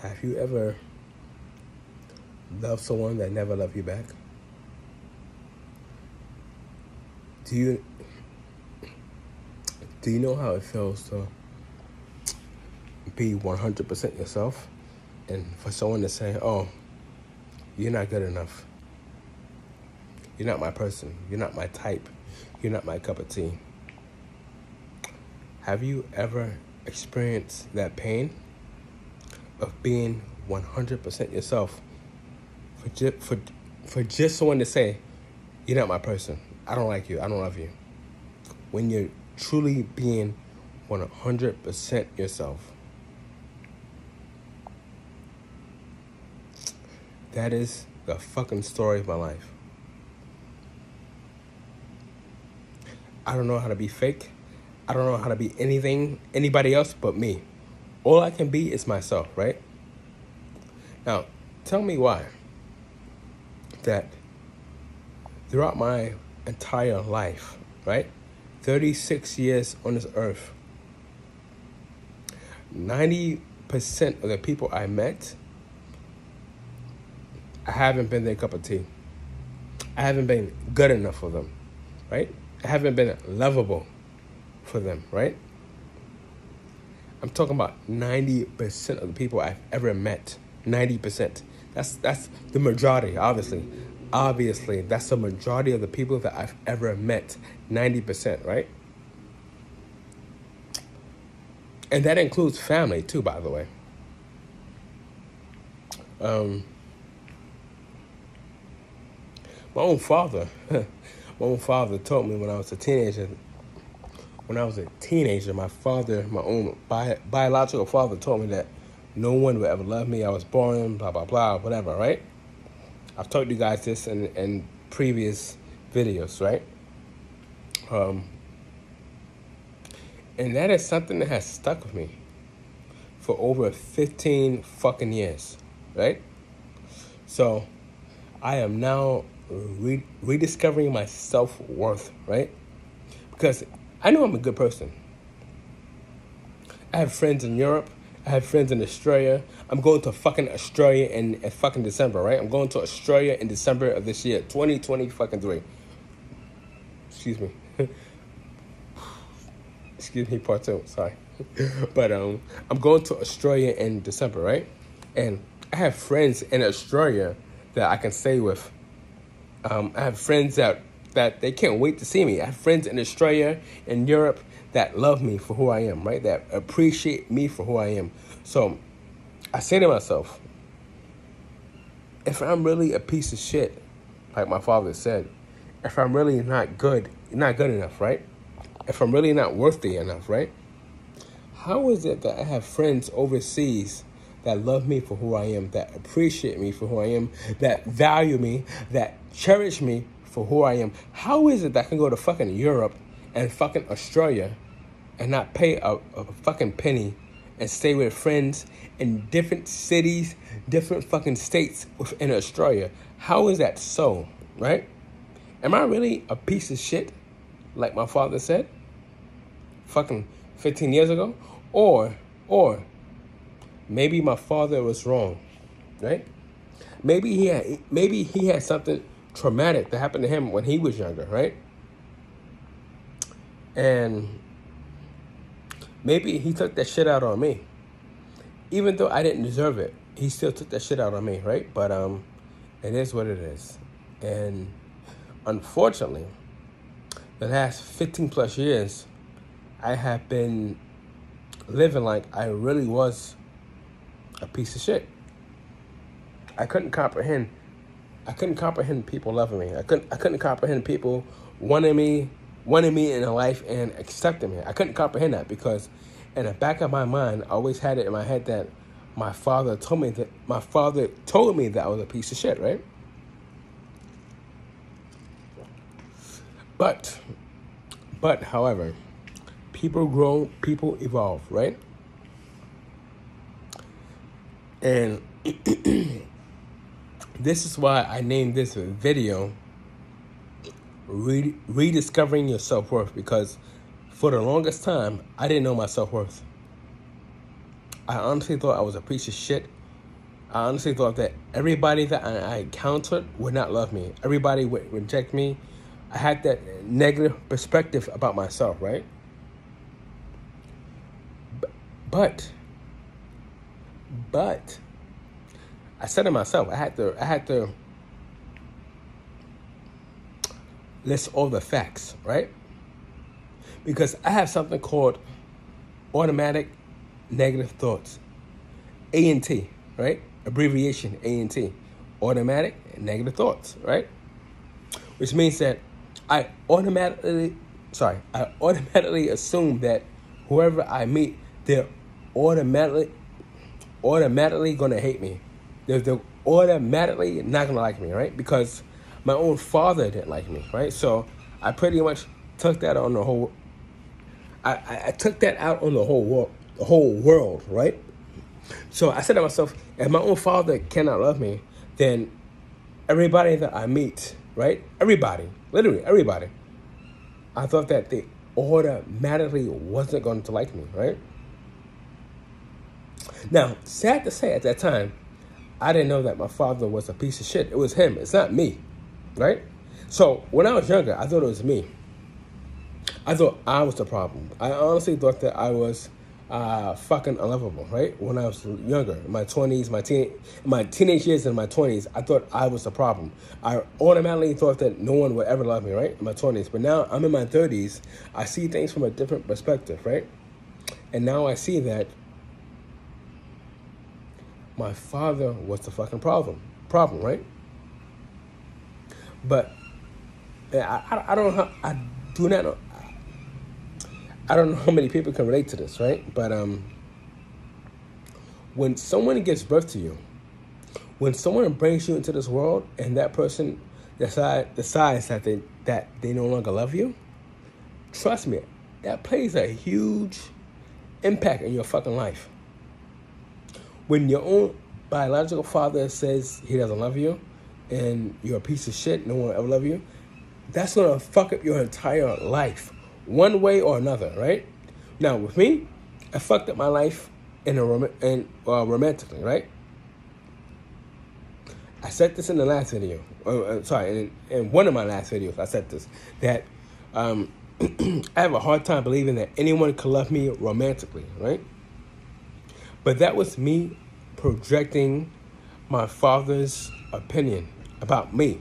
Have you ever loved someone that never loved you back? Do you know how it feels to be 100% yourself and for someone to say, oh, you're not good enough. You're not my person. You're not my type. You're not my cup of tea. Have you ever experienced that pain of being 100% yourself for just someone to say, you're not my person. I don't like you. I don't love you. When you're truly being 100% yourself. That is the fucking story of my life. I don't know how to be fake. I don't know how to be anybody else but me. All I can be is myself, right? Now, tell me why that throughout my entire life, right? 36 years on this earth, 90% of the people I met, I haven't been their cup of tea. I haven't been good enough for them, right? I haven't been lovable for them, right? I'm talking about 90% of the people I've ever met. 90%. That's the majority, obviously. Obviously, that's the majority of the people that I've ever met. 90%, right? And that includes family, too, by the way. My own father told me when I was a teenager, my own biological father told me that no one would ever love me. I was boring, blah, blah, blah, whatever, right? I've told you guys this in previous videos, right? And that is something that has stuck with me for over 15 fucking years, right? So I am now rediscovering my self-worth, right? Because I know I'm a good person. I have friends in Europe. I have friends in Australia. I'm going to fucking Australia in fucking December, right? I'm going to Australia in December of this year, 2023. Excuse me. Excuse me, part two. Sorry. But I'm going to Australia in December, right? And I have friends in Australia that I can stay with. I have friends that they can't wait to see me. I have friends in Australia and Europe that love me for who I am, right? That appreciate me for who I am. So I say to myself, if I'm really a piece of shit, like my father said, if I'm really not good enough, right? If I'm really not worthy enough, right? How is it that I have friends overseas that love me for who I am, that appreciate me for who I am, that value me, that cherish me for who I am? How is it that I can go to fucking Europe and fucking Australia and not pay a fucking penny and stay with friends in different cities, different fucking states within Australia? How is that so, right? Am I really a piece of shit, like my father said, fucking 15 years ago? Or maybe my father was wrong, right? Maybe he had something traumatic that happened to him when he was younger, right? And maybe he took that shit out on me. Even though I didn't deserve it, he still took that shit out on me, right? But it is what it is. And unfortunately, the last 15 plus years, I have been living like I really was a piece of shit. I couldn't comprehend people loving me. I couldn't comprehend people wanting me in their life and accepting me. I couldn't comprehend that because in the back of my mind, I always had it in my head that my father told me that I was a piece of shit, right? But however, people grow, people evolve, right? And this is why I named this video Rediscovering Your Self-Worth, because for the longest time, I didn't know my self-worth. I honestly thought I was a piece of shit I honestly thought that everybody that I encountered would not love me. Everybody would reject me. I had that negative perspective about myself, right? But I said to myself, I had to list all the facts, right? Because I have something called automatic negative thoughts, A&T, right? Abbreviation A&T, automatic negative thoughts, right? Which means that I automatically assume that whoever I meet, they're automatically gonna hate me. They're automatically not gonna like me, right? Because my own father didn't like me, right? So I pretty much took that on the whole. I took that out on the whole world, right? So I said to myself, if my own father cannot love me, then everybody that I meet, right? Everybody, literally everybody, I thought that they automatically wasn't going to like me, right? Now, sad to say, at that time, I didn't know that my father was a piece of shit. It was him. It's not me, right? So when I was younger, I thought it was me. I thought I was the problem. I honestly thought that I was fucking unlovable, right? When I was younger, in my 20s, my teenage years and my 20s, I thought I was the problem. I automatically thought that no one would ever love me, right? In my 20s. But now I'm in my 30s. I see things from a different perspective, right? And now I see that my father was the fucking problem, right? But I don't know how, I don't know how many people can relate to this, right? But when someone gives birth to you, when someone brings you into this world and that person decides that they no longer love you, trust me, that plays a huge impact in your fucking life. When your own biological father says he doesn't love you and you're a piece of shit, no one will ever love you, that's going to fuck up your entire life, one way or another, right? Now, with me, I fucked up my life romantically, right? I said this in the last video. In one of my last videos, I said this, that I have a hard time believing that anyone could love me romantically, right? But that was me projecting my father's opinion about me.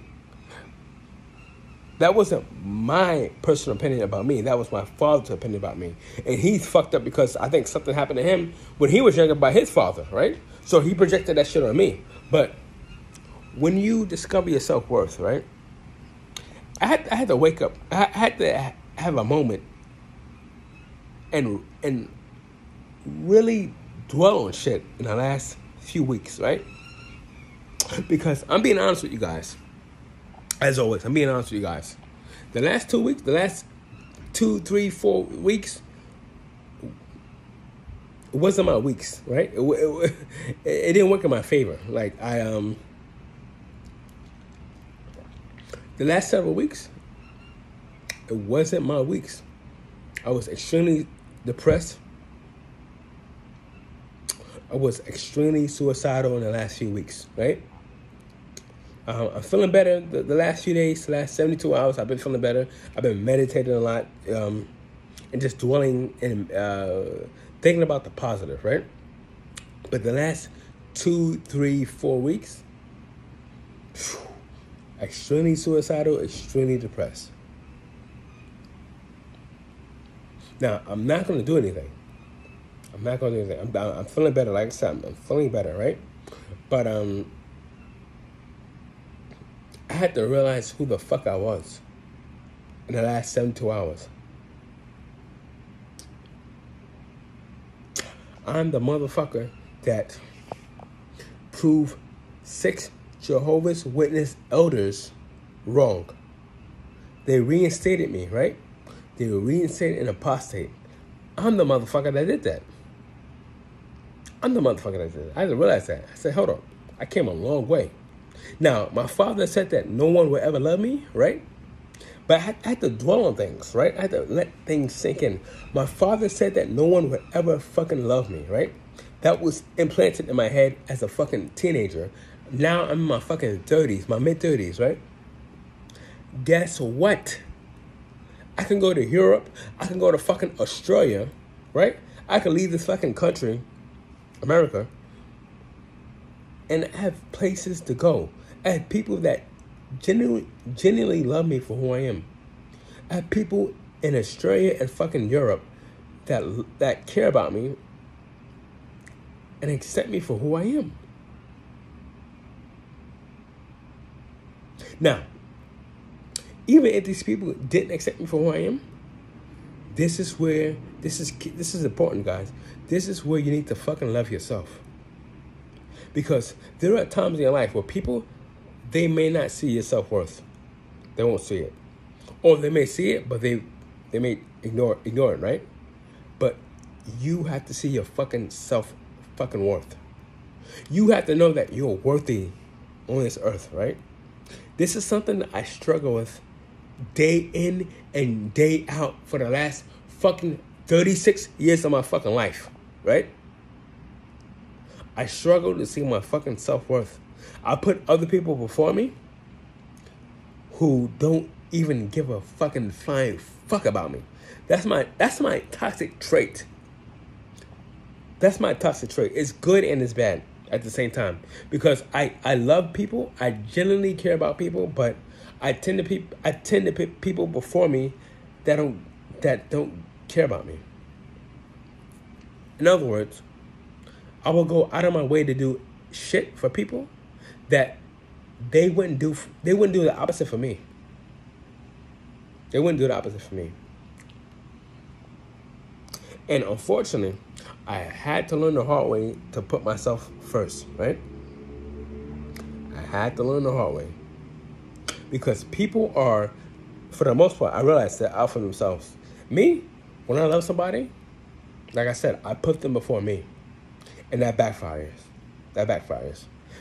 That wasn't my personal opinion about me. That was my father's opinion about me. And he's fucked up because I think something happened to him when he was younger by his father, right? So he projected that shit on me. But when you discover your self-worth, right? I had to wake up. I had to have a moment and really dwell on shit in the last few weeks, right? Because I'm being honest with you guys. As always, I'm being honest with you guys. The last 2 weeks, the last 2, 3, 4 weeks, it wasn't my weeks, right? It didn't work in my favor. Like, the last several weeks, it wasn't my weeks. I was extremely depressed. I was extremely suicidal in the last few weeks, right? I'm feeling better the last few days, the last 72 hours. I've been feeling better. I've been meditating a lot and just dwelling and thinking about the positive, right? But the last 2, 3, 4 weeks, extremely suicidal, extremely depressed. Now, I'm not going to do anything. I'm feeling better, like I said. I'm feeling better, right? But I had to realize who the fuck I was in the last 72 hours. I'm the motherfucker that proved 6 Jehovah's Witness elders wrong. They reinstated me, right? They were reinstated an apostate. I'm the motherfucker that did that. I had to realize that. I said, hold on. I came a long way. Now, my father said that no one will ever love me, right? But I had to dwell on things, right? I had to let things sink in. My father said that no one would ever fucking love me, right? that was implanted in my head as a fucking teenager. Now I'm in my fucking 30s, my mid-30s, right? Guess what? I can go to Europe. I can go to fucking Australia, right? I can leave this fucking country, America, and have places to go. I have people that genuinely love me for who I am. I have people in Australia and fucking Europe that care about me and accept me for who I am. Now, even if these people didn't accept me for who I am, this is important, guys. This is where you need to fucking love yourself. Because there are times in your life where people, they may not see your self-worth. They won't see it. Or they may see it, but they may ignore it, right? But you have to see your fucking fucking worth. You have to know that you're worthy on this earth, right? This is something that I struggle with day in and day out for the last fucking 36 years of my fucking life, right? I struggle to see my fucking self-worth. I put other people before me who don't even give a fucking flying fuck about me. That's my toxic trait. That's my toxic trait. It's good and it's bad at the same time. Because I love people. I genuinely care about people, but I tend to put people before me that don't care about me. In other words, I will go out of my way to do shit for people that they wouldn't do the opposite for me. They wouldn't do the opposite for me. And unfortunately, I had to learn the hard way to put myself first, right? I had to learn the hard way. Because people are, for the most part, I realize they're out for themselves. Me, when I love somebody, like I said, I put them before me. And that backfires.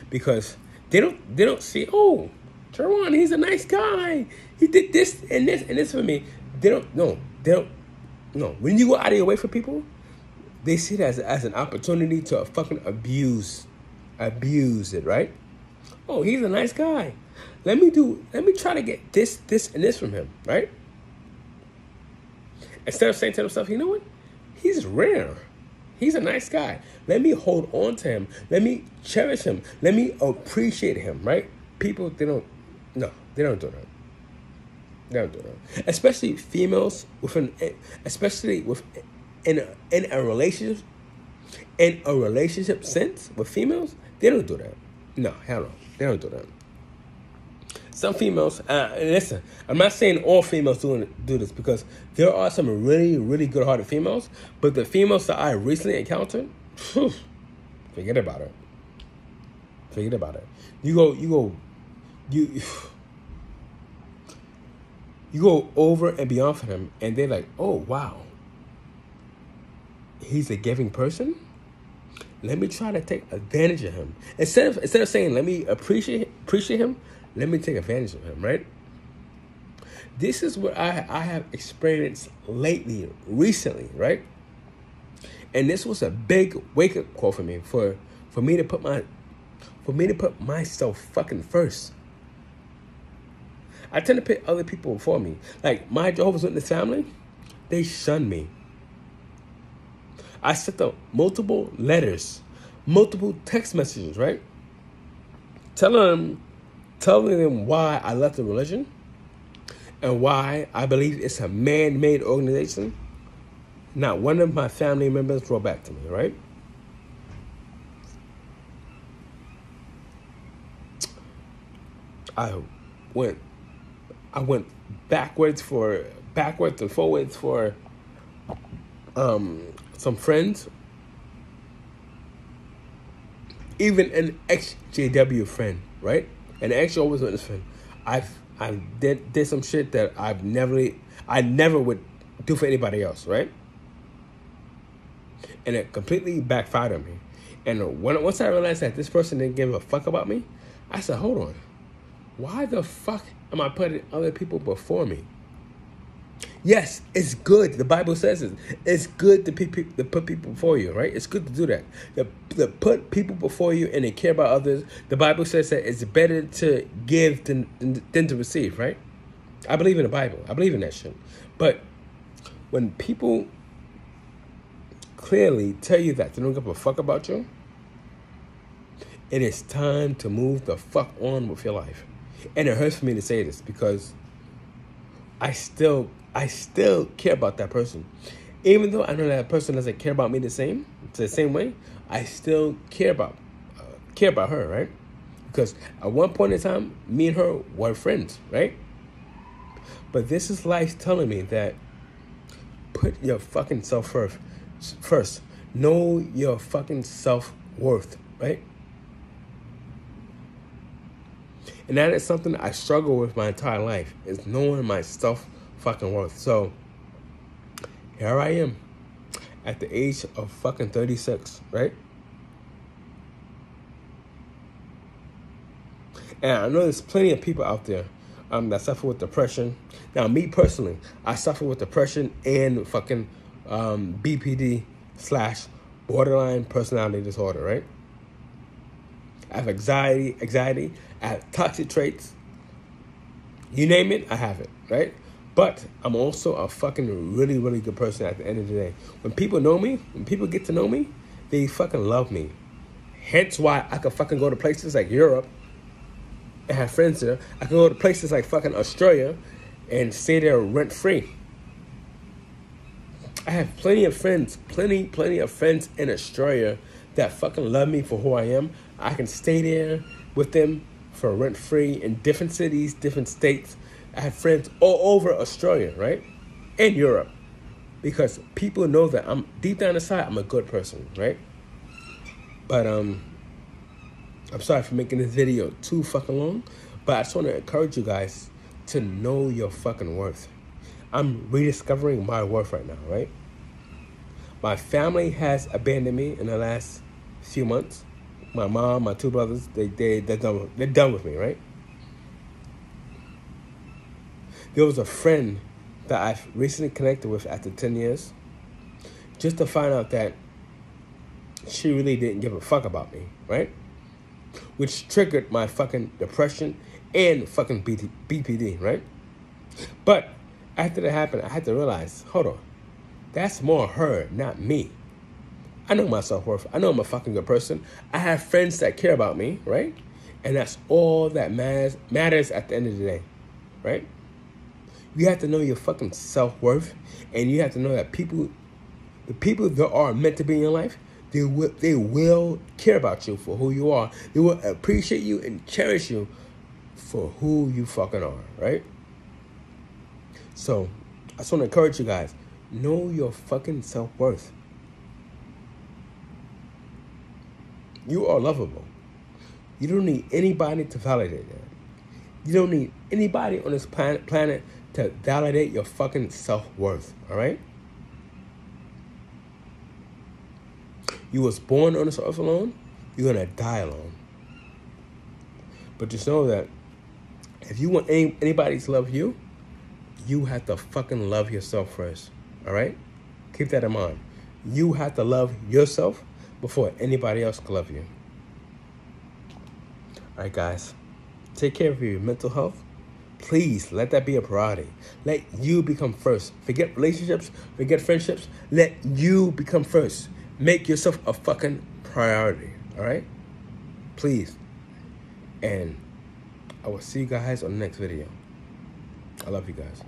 Because they don't see, oh, Teron, he's a nice guy. He did this and this and this for me. They don't know. When you go out of your way for people, they see it as an opportunity to fucking abuse it, right? Oh, he's a nice guy. Let me try to get this, and this from him, right? Instead of saying to themselves, you know what? He's rare. He's a nice guy. Let me hold on to him. Let me cherish him. Let me appreciate him, right? People, they don't do that. They don't do that. Especially females in a relationship sense with females, they don't do that. No, hell no. They don't do that. Some females, and listen, I'm not saying all females do this, because there are some really, really good-hearted females, but the females that I recently encountered, forget about it. You go over and beyond for them, and they're like, oh, wow, he's a giving person? Let me try to take advantage of him. Instead of saying, let me appreciate him, let me take advantage of him, right? This is what I have experienced recently, right? And this was a big wake-up call for me, for me to put myself fucking first. I tend to put other people before me. Like my Jehovah's Witness family, they shun me. I sent them multiple letters, multiple text messages, right? Telling them why I left the religion and why I believe it's a man-made organization. Not one of my family members wrote back to me, right? I went backwards and forwards for some friends, even an ex-JW friend, right? An ex-Jehovah's Witness friend. I did some shit that I never would do for anybody else, right? And it completely backfired on me. And once I realized that this person didn't give a fuck about me, I said, hold on. Why the fuck am I putting other people before me? Yes, it's good. The Bible says it. It's good to put people before you, right? It's good to do that. To put people before you and to care about others. The Bible says that it's better to give than to receive, right? I believe in the Bible. I believe in that shit. But when people clearly tell you that they don't give a fuck about you, it is time to move the fuck on with your life. And it hurts for me to say this because I still care about that person. Even though I know that person doesn't care about me the same way, I still care about her, right? Because at one point in time, me and her were friends, right? But this is life telling me that put your fucking self first. Know your fucking self-worth, right? And that is something I struggle with my entire life, is knowing my fucking worth. So here I am at the age of fucking 36, right? And I know there's plenty of people out there that suffer with depression. Now, me personally, I suffer with depression and fucking BPD / borderline personality disorder, right? I have anxiety, I have toxic traits. You name it, I have it, right? But I'm also a fucking really, really good person at the end of the day. When people know me, when people get to know me, they fucking love me. Hence why I could fucking go to places like Europe and have friends there. I can go to places like fucking Australia and stay there rent free. I have plenty of friends in Australia that fucking love me for who I am. I can stay there with them for rent free in different cities, different states. I have friends all over Australia, right? And Europe. Because people know that I'm deep down inside, I'm a good person, right? But I'm sorry for making this video too fucking long, but I just want to encourage you guys to know your fucking worth. I'm rediscovering my worth right now, right? My family has abandoned me in the last few months. My mom, my two brothers, they're done with me, right? There was a friend that I've recently connected with after 10 years, just to find out that she really didn't give a fuck about me, right? Which triggered my fucking depression and fucking BPD, right? But after that happened, I had to realize, hold on, that's more her, not me. I know my self-worth. I know I'm a fucking good person. I have friends that care about me, right? And that's all that matters at the end of the day, right? You have to know your fucking self-worth, and you have to know that the people that are meant to be in your life, they will care about you for who you are. They will appreciate you and cherish you for who you fucking are, right? So, I just want to encourage you guys, know your fucking self-worth. You are lovable. You don't need anybody to validate that. You don't need anybody on this planet to validate your fucking self-worth, all right? You was born on this earth alone, you're going to die alone. But just know that if you want anybody to love you, you have to fucking love yourself first, all right? Keep that in mind. You have to love yourself before anybody else can love you. All right, guys. Take care of your mental health. Please let that be a priority. Let you become first. Forget relationships. Forget friendships. Let you become first. Make yourself a fucking priority. All right? Please. And I will see you guys on the next video. I love you guys.